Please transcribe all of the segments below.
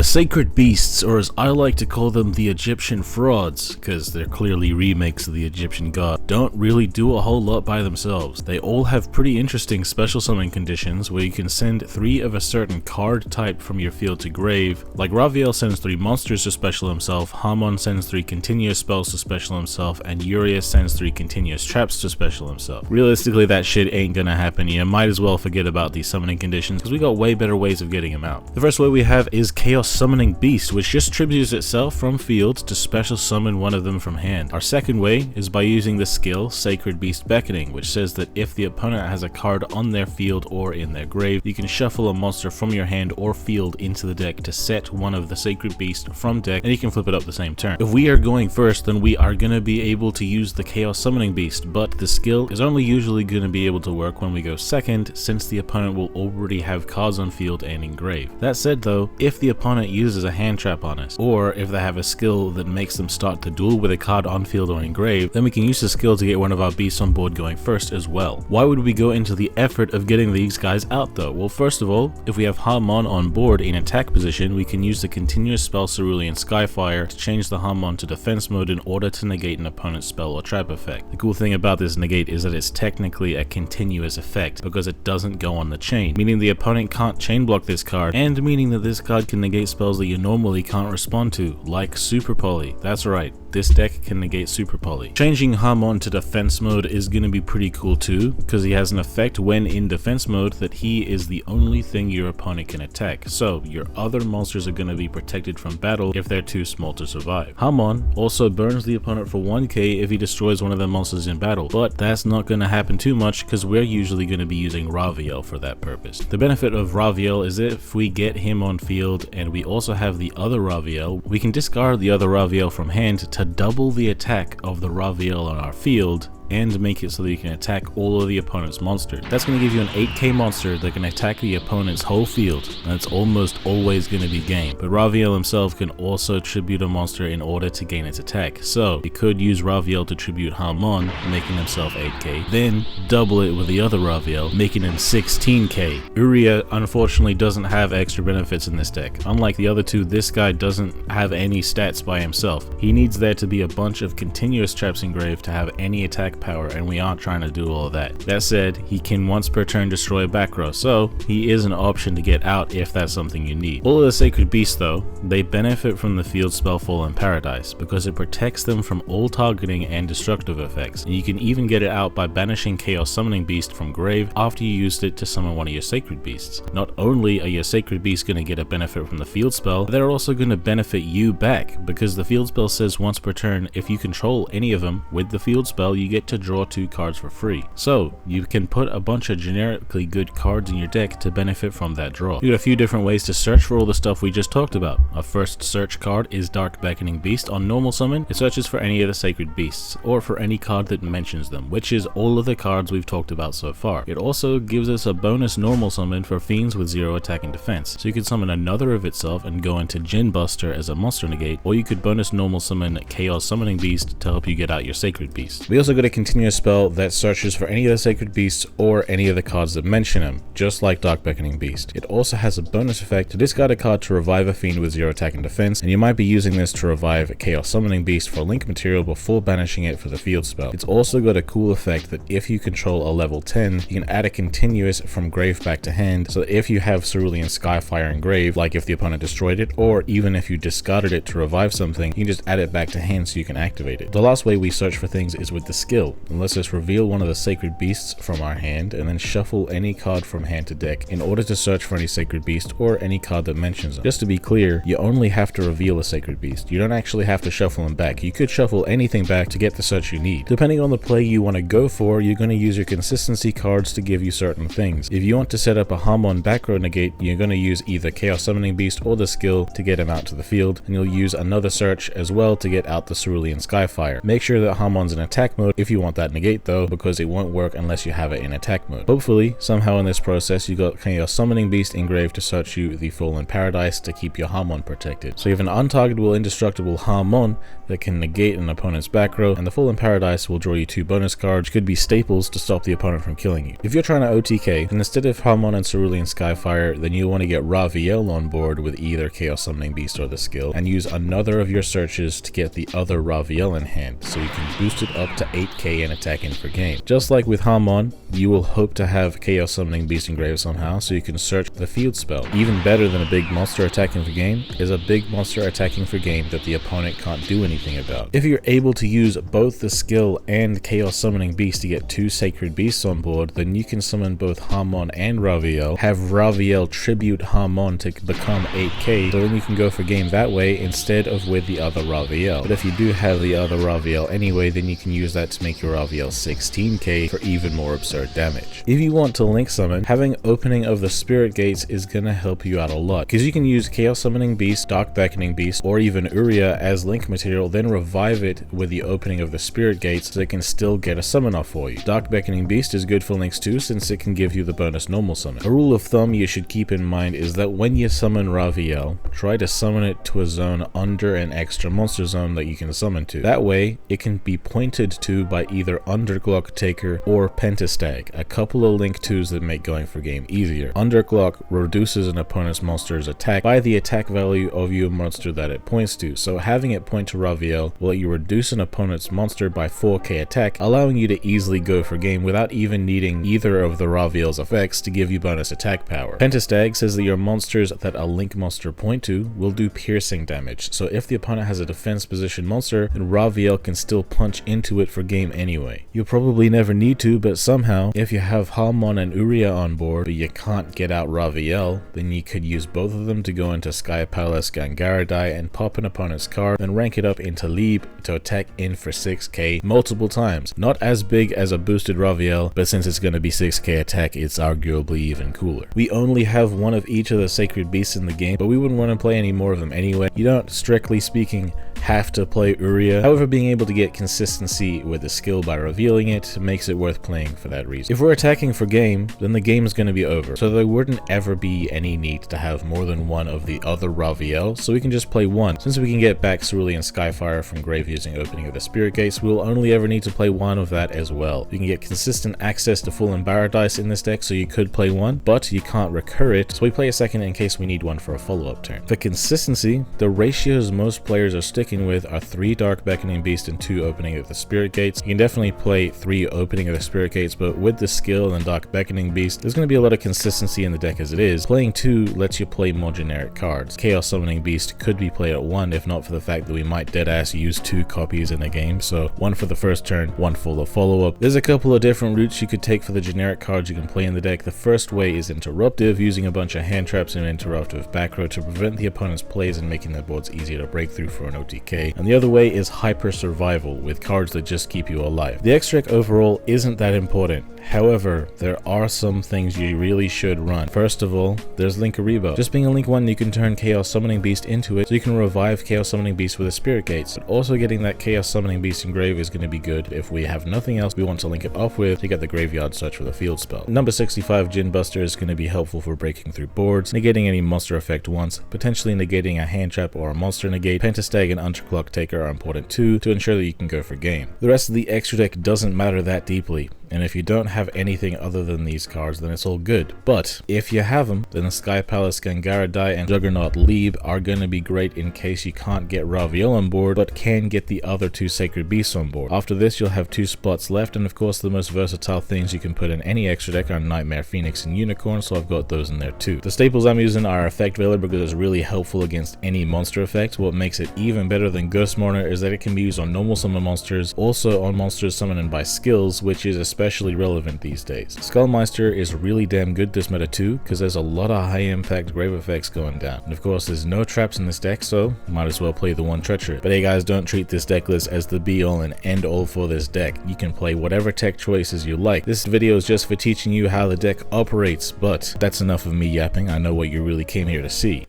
Sacred Beasts, or as I like to call them, the Egyptian frauds, because they're clearly remakes of the Egyptian god, don't really do a whole lot by themselves. They all have pretty interesting special summon conditions where you can send 3 of a certain card type from your field to grave. Like Raviel sends 3 monsters to special himself, Hamon sends 3 continuous spells to special himself, and Urias sends 3 continuous traps to special himself. Realistically, that shit ain't gonna happen. You might as well forget about these summoning conditions because we got way better ways of getting them out. The first way we have is Chaos Summoning Beast, which just tributes itself from field to special summon one of them from hand. Our second way is by using the skill Sacred Beast Beckoning, which says that if the opponent has a card on their field or in their grave, you can shuffle a monster from your hand or field into the deck to set one of the Sacred Beast from deck, and you can flip it up the same turn. If we are going first, then we are going to be able to use the Chaos Summoning Beast, but the skill is only usually going to be able to work when we go second, since the opponent will already have cards on field and in grave. That said though, if the opponent uses a hand trap on us, or if they have a skill that makes them start the duel with a card on field or in grave, then we can use the skill to get one of our beasts on board going first as well. Why would we go into the effort of getting these guys out though? Well, first of all, if we have Hamon on board in attack position, we can use the continuous spell Cerulean Skyfire to change the Hamon to defense mode in order to negate an opponent's spell or trap effect. The cool thing about this negate is that it's technically a continuous effect because it doesn't go on the chain, meaning the opponent can't chain block this card, and meaning that this card can negate spells that you normally can't respond to, like Super Poly. That's right, this deck can negate Super Poly. Changing Hamon to defense mode is going to be pretty cool too, because he has an effect when in defense mode that he is the only thing your opponent can attack, so your other monsters are going to be protected from battle if they're too small to survive. Hamon also burns the opponent for 1k if he destroys one of their monsters in battle, but that's not going to happen too much because we're usually going to be using Raviel for that purpose. The benefit of Raviel is if we get him on field and we also have the other Raviel, we can discard the other Raviel from hand to double the attack of the Raviel on our field and make it so that you can attack all of the opponent's monsters. That's going to give you an 8k monster that can attack the opponent's whole field, and it's almost always going to be game. But Raviel himself can also tribute a monster in order to gain its attack, so you could use Raviel to tribute Hamon, making himself 8k, then double it with the other Raviel, making him 16k. Urias unfortunately doesn't have extra benefits in this deck. Unlike the other two, this guy doesn't have any stats by himself. He needs there to be a bunch of continuous traps engraved to have any attack power, and we aren't trying to do all of that. That said, he can once per turn destroy a back row, so he is an option to get out if that's something you need. All of the Sacred Beasts though, they benefit from the field spell Fallen Paradise because it protects them from all targeting and destructive effects, and you can even get it out by banishing Chaos Summoning Beast from grave after you used it to summon one of your Sacred Beasts. Not only are your Sacred Beasts going to get a benefit from the field spell, they're also going to benefit you back because the field spell says once per turn if you control any of them with the field spell, you get to draw 2 cards for free. So you can put a bunch of generically good cards in your deck to benefit from that draw. You got a few different ways to search for all the stuff we just talked about. Our first search card is Dark Beckoning Beast. On normal summon, it searches for any of the Sacred Beasts or for any card that mentions them, which is all of the cards we've talked about so far. It also gives us a bonus normal summon for fiends with 0 attack and defense, so you can summon another of itself and go into Djinn Buster as a monster negate, or you could bonus normal summon Chaos Summoning Beast to help you get out your Sacred Beast. We also got a continuous spell that searches for any of the Sacred Beasts or any of the cards that mention them, just like Dark Beckoning Beast. It also has a bonus effect to discard a card to revive a fiend with 0 attack and defense, and you might be using this to revive Chaos Summoning Beast for link material before banishing it for the field spell. It's also got a cool effect that if you control a level 10, you can add a continuous from grave back to hand, so that if you have Cerulean Skyfire in grave, like if the opponent destroyed it, or even if you discarded it to revive something, you can just add it back to hand so you can activate it. The last way we search for things is with the skill, and let's just reveal one of the Sacred Beasts from our hand and then shuffle any card from hand to deck in order to search for any Sacred Beast or any card that mentions them. Just to be clear, you only have to reveal a Sacred Beast. You don't actually have to shuffle them back. You could shuffle anything back to get the search you need. Depending on the play you want to go for, you're going to use your consistency cards to give you certain things. If you want to set up a Hamon back row negate, you're going to use either Chaos Summoning Beast or the skill to get him out to the field, and you'll use another search as well to get out the Cerulean Skyfire. Make sure that Hamon's in attack mode if if you want that negate though, because it won't work unless you have it in attack mode. Hopefully, somehow in this process, you got Chaos Summoning Beast engraved to search you the Fallen Paradise to keep your Harmon protected. So you have an untargetable, indestructible Harmon that can negate an opponent's back row, and the Fallen Paradise will draw you 2 bonus cards, which could be staples to stop the opponent from killing you. If you're trying to OTK, then instead of Harmon and Cerulean Skyfire, then you want to get Raviel on board with either Chaos Summoning Beast or the skill, and use another of your searches to get the other Raviel in hand, so you can boost it up to 8k and attack in for game. Just like with Harmon, you will hope to have Chaos Summoning Beast engraved somehow, so you can search the field spell. Even better than a big monster attacking for game is a big monster attacking for game that the opponent can't do anything about. If you're able to use both the skill and Chaos Summoning Beast to get 2 Sacred Beasts on board, then you can summon both Harmon and Raviel, have Raviel tribute Harmon to become 8k, so then you can go for game that way instead of with the other Raviel. But if you do have the other Raviel anyway, then you can use that to make your Raviel 16k for even more absurd damage. If you want to link summon, having opening of the Spirit Gates is gonna help you out a lot, because you can use Chaos Summoning Beast, Dark Beckoning Beast, or even Uria as link material, then revive it with the opening of the Spirit Gates so it can still get a summon off for you. Dark Beckoning Beast is good for links too, since it can give you the bonus normal summon. A rule of thumb you should keep in mind is that when you summon Raviel, try to summon it to a zone under an extra monster zone that you can summon to. That way, it can be pointed to by either Underglock Taker or Pentastag, a couple of link 2s that make going for game easier. Underglock reduces an opponent's monster's attack by the attack value of your monster that it points to, so having it point to Raviel will let you reduce an opponent's monster by 4k attack, allowing you to easily go for game without even needing either of the Raviel's effects to give you bonus attack power. Pentastag says that your monsters that a link monster point to will do piercing damage, so if the opponent has a defense position monster, then Raviel can still punch into it for game anyway. You'll probably never need to, but somehow, if you have Harmon and Uria on board, but you can't get out Raviel, then you could use both of them to go into Sky Palace Gangaradai and pop an opponent's card, then rank it up into Talib to attack in for 6k multiple times. Not as big as a boosted Raviel, but since it's going to be 6k attack, it's arguably even cooler. We only have one of each of the Sacred Beasts in the game, but we wouldn't want to play any more of them anyway. You don't, strictly speaking, have to play Uria. However, being able to get consistency with the skill by revealing it makes it worth playing for that reason. If we're attacking for game, then the game is going to be over, so there wouldn't ever be any need to have more than one of the other Raviel, so we can just play one. Since we can get back Cerulean Skyfire from grave using opening of the Spirit Gates, we'll only ever need to play one of that as well. You can get consistent access to Fallen Paradise in this deck, so you could play one, but you can't recur it, so we play a second in case we need one for a follow-up turn. For consistency, the ratios most players are sticking with are 3 Dark Beckoning Beast and 2 Opening of the Spirit Gates. You can definitely play 3 Opening of the Spirit Gates, but with the skill and Dark Beckoning Beast, there's going to be a lot of consistency in the deck as it is. Playing 2 lets you play more generic cards. Chaos Summoning Beast could be played at 1 if not for the fact that we might deadass use 2 copies in a game, so 1 for the first turn, 1 for the follow-up. There's a couple of different routes you could take for the generic cards you can play in the deck. The first way is Interruptive, using a bunch of hand traps and Interruptive back row to prevent the opponent's plays and making their boards easier to break through for an OTK. And the other way is Hyper Survival, with cards that just keep you alive. The extra deck overall isn't that important. However, there are some things you really should run. First of all, there's Linkuriboh. Just being a Link 1, you can turn Chaos Summoning Beast into it, so you can revive Chaos Summoning Beast with a Spirit Gates. But also getting that Chaos Summoning Beast engraved is going to be good if we have nothing else we want to link it off with to get the Graveyard Search for the field spell. Number 65 Djinn Buster is going to be helpful for breaking through boards, negating any monster effect once, potentially negating a hand trap or a monster negate. Pentastag and Underglock Taker are important too to ensure that you can go for game. The rest of the extra deck doesn't matter that deeply, and if you don't have anything other than these cards, then it's all good. But if you have them, then the Sky Palace Gangaradai and Juggernaut Leeb are going to be great in case you can't get Raviel on board, but can get the other 2 Sacred Beasts on board. After this, you'll have 2 spots left, and of course the most versatile things you can put in any extra deck are Nightmare Phoenix and Unicorn, so I've got those in there too. The staples I'm using are Effect Veiler because it's really helpful against any monster effect. What makes it even better than Ghost Mourner is that it can be used on normal summon monsters, also on monsters summoned by skills, which is especially relevant these days. Skullmeister is really damn good this meta too, because there's a lot of high impact grave effects going down. And of course there's no traps in this deck, so might as well play the one Treachery. But hey guys, don't treat this deck list as the be all and end all for this deck. You can play whatever tech choices you like. This video is just for teaching you how the deck operates, but that's enough of me yapping. I know what you really came here to see.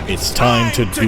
It's time to do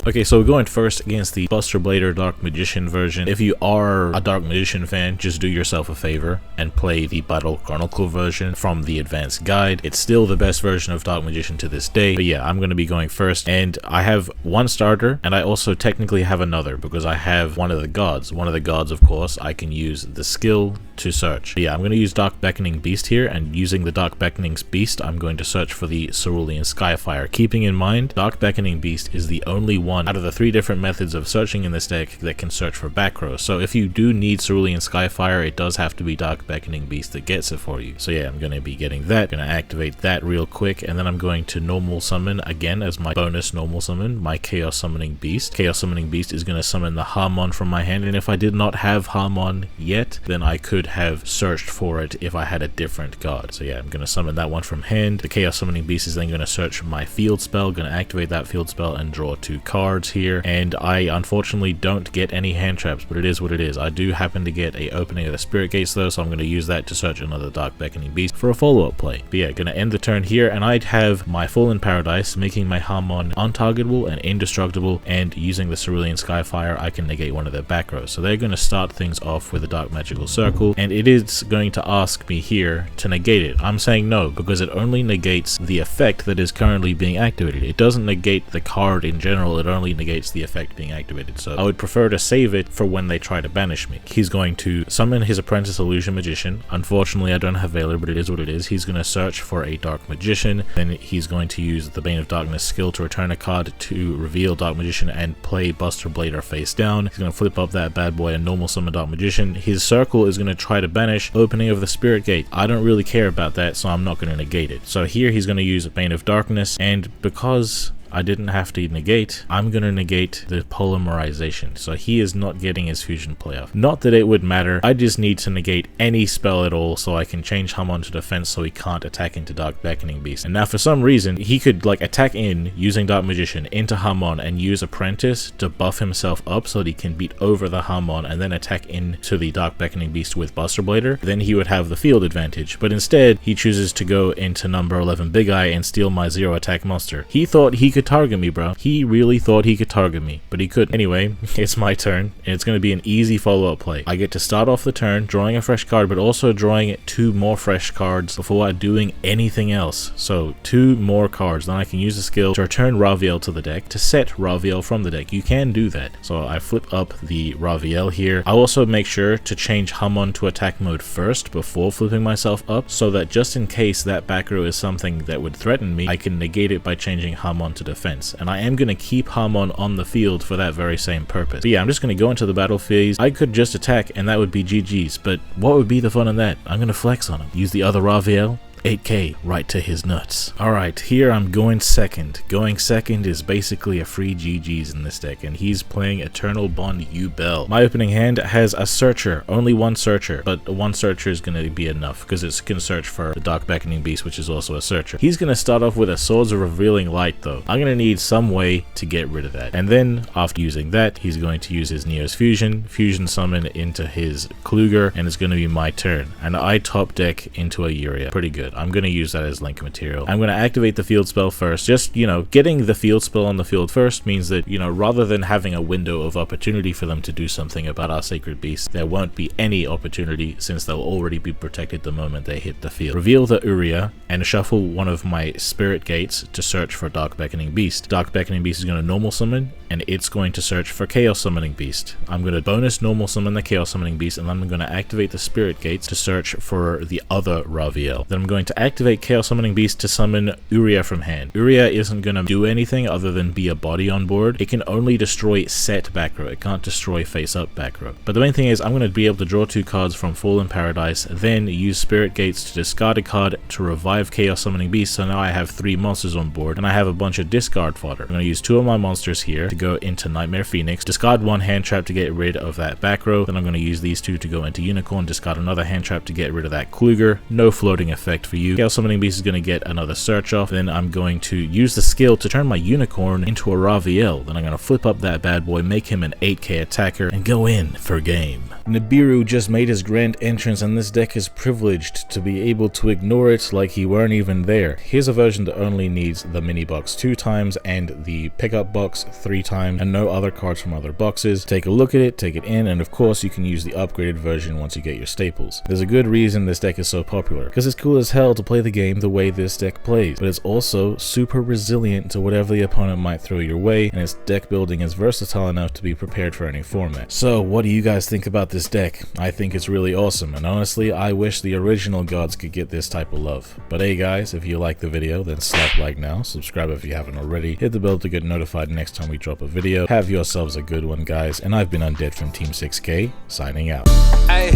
Okay, so we're going first against the Buster Blader Dark Magician version. If you are a Dark Magician fan, just do yourself a favor and play the Battle Chronicle version from the advanced guide. It's still the best version of Dark Magician to this day. But yeah, I'm going to be going first, and I have one starter, and I also technically have another because I have one of the gods. One of the gods, of course, I can use the skill to search. But yeah, I'm going to use Dark Beckoning Beast here, and using the Dark Beckoning Beast, I'm going to search for the Cerulean Skyfire. Keeping in mind, Dark Beckoning Beast is the only one out of the 3 different methods of searching in this deck that can search for back row. So if you do need Cerulean Skyfire, it does have to be Dark Beckoning Beast that gets it for you. So yeah, I'm going to be getting that. Going to activate that real quick, and then I'm going to normal summon again as my bonus normal summon, my Chaos Summoning Beast. Chaos Summoning Beast is going to summon the Harmon from my hand, and if I did not have Harmon yet, then I could have searched for it if I had a different god. So yeah, I'm going to summon that one from hand. The Chaos Summoning Beast is then going to search my field spell, going to activate that field spell and draw 2 cards here. And I unfortunately don't get any hand traps, but it is what it is. I do happen to get a opening of the Spirit Gates though, so I'm going to use that to search another Dark Beckoning Beast for a follow-up play. But yeah, going to end the turn here, and I'd have my Fallen Paradise, making my Harmon untargetable and indestructible, and using the Cerulean Skyfire, I can negate one of their back rows. So they're going to start things off with a Dark Magical Circle, and it is going to ask me here to negate it. I'm saying no, because it only negates the effect that is currently being activated. It doesn't negate the card in general, it only negates the effect being activated. So I would prefer to save it for when they try to banish me. He's going to summon his Apprentice Illusion Magician. Unfortunately, I don't have Veiler, but it is what it is. He's going to search for a Dark Magician, then he's going to use the Bane of Darkness skill to return a card to reveal Dark Magician and play Buster Blader face down. He's going to flip up that bad boy and normal summon Dark Magician. His circle is going to try to banish opening of the Spirit Gate. I don't really care about that, so I'm not going to negate it. So here he's going to use a Bane of Darkness, and because I didn't have to negate, I'm going to negate the polymerization, so he is not getting his fusion playoff. Not that it would matter, I just need to negate any spell at all so I can change Harmon to defense so he can't attack into Dark Beckoning Beast. And now for some reason, he could like attack in using Dark Magician into Harmon and use Apprentice to buff himself up so that he can beat over the Harmon and then attack into the Dark Beckoning Beast with Buster Blader. Then he would have the field advantage, but instead he chooses to go into number 11 Big Eye and steal my 0 attack monster. He thought he could target me, bro. He really thought he could target me, but he couldn't. Anyway, it's my turn, and it's going to be an easy follow-up play. I get to start off the turn drawing a fresh card, but also drawing 2 more fresh cards before doing anything else. So 2 more cards, then I can use the skill to return Raviel to the deck to set Raviel from the deck. You can do that. So I flip up the Raviel here. I also make sure to change Harmon to attack mode first before flipping myself up, so that just in case that back row is something that would threaten me, I can negate it by changing Harmon to defense. And I am going to keep Harmon on the field for that very same purpose. But yeah, I'm just going to go into the battle phase. I could just attack and that would be GG's, but what would be the fun in that? I'm going to flex on him. Use the other Raviel. 8k right to his nuts. Alright, here I'm going second. Going second is basically a free GG's in this deck, and he's playing Eternal Bond Yubel. My opening hand has a Searcher, only one Searcher, but one Searcher is going to be enough because it can search for the Dark Beckoning Beast, which is also a Searcher. He's going to start off with a Swords of Revealing Light though. I'm going to need some way to get rid of that. And then after using that, he's going to use his Neos Fusion Summon into his Kluger, and it's going to be my turn. And I top deck into a Uria. Pretty good. I'm going to use that as link material. I'm going to activate the field spell first. Just, you know, getting the field spell on the field first means that, you know, rather than having a window of opportunity for them to do something about our Sacred Beast, there won't be any opportunity since they'll already be protected the moment they hit the field. Reveal the Uria and shuffle one of my Spirit Gates to search for Dark Beckoning Beast. Dark Beckoning Beast is going to normal summon, and it's going to search for Chaos Summoning Beast. I'm going to bonus normal summon the Chaos Summoning Beast, and then I'm going to activate the Spirit Gates to search for the other Raviel. Then I'm going to activate Chaos Summoning Beast to summon Uria from hand. Uria isn't going to do anything other than be a body on board. It can only destroy set back row. It can't destroy face up back row. But the main thing is I'm going to be able to draw 2 cards from Fallen Paradise, then use Spirit Gates to discard a card to revive Chaos Summoning Beast, so now I have 3 monsters on board, and I have a bunch of discard fodder. I'm going to use 2 of my monsters here to go into Nightmare Phoenix, discard 1 hand trap to get rid of that back row, then I'm going to use these 2 to go into Unicorn, discard another hand trap to get rid of that Kluger. No floating effect for you. Chaos Summoning Beast is going to get another search off. Then I'm going to use the skill to turn my Unicorn into a Raviel. Then I'm going to flip up that bad boy, make him an 8k attacker, and go in for game. Nibiru just made his grand entrance, and this deck is privileged to be able to ignore it like he weren't even there. Here's a version that only needs the mini box 2 times and the pickup box 3 times and no other cards from other boxes. Take a look at it, take it in, and of course you can use the upgraded version once you get your staples. There's a good reason this deck is so popular, because it's cool as hell to play the game the way this deck plays, but it's also super resilient to whatever the opponent might throw your way, and its deck building is versatile enough to be prepared for any format. So what do you guys think about this deck? I think it's really awesome, and honestly I wish the original gods could get this type of love. But hey guys, if you like the video, then slap like now, subscribe if you haven't already, hit the bell to get notified next time we drop a video. Have yourselves a good one, guys, and I've been Undead from Team 6K, signing out. Hey,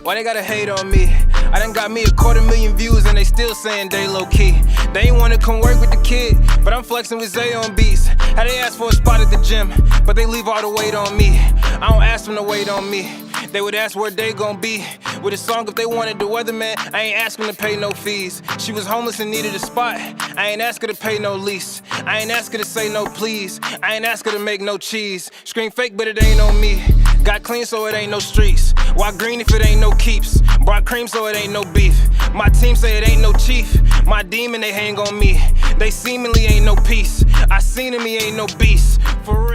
why they gotta hate on me? I done got me 250,000 views and they still saying they low key. They ain't wanna come work with the kid, but I'm flexing with Zay on beats. How they ask for a spot at the gym, but they leave all the weight on me. I don't ask them to wait on me. They would ask where they gon' be with a song if they wanted the weatherman. I ain't asking to pay no fees. She was homeless and needed a spot. I ain't ask her to pay no lease. I ain't ask her to say no please. I ain't ask her to make no cheese. Scream fake but it ain't on me. Got clean so it ain't no streets. Why green if it ain't no keeps? Brought cream so it ain't no beef. My team say it ain't no chief. My demon they hang on me. They seemingly ain't no peace. I seen him, he ain't no beast. For real.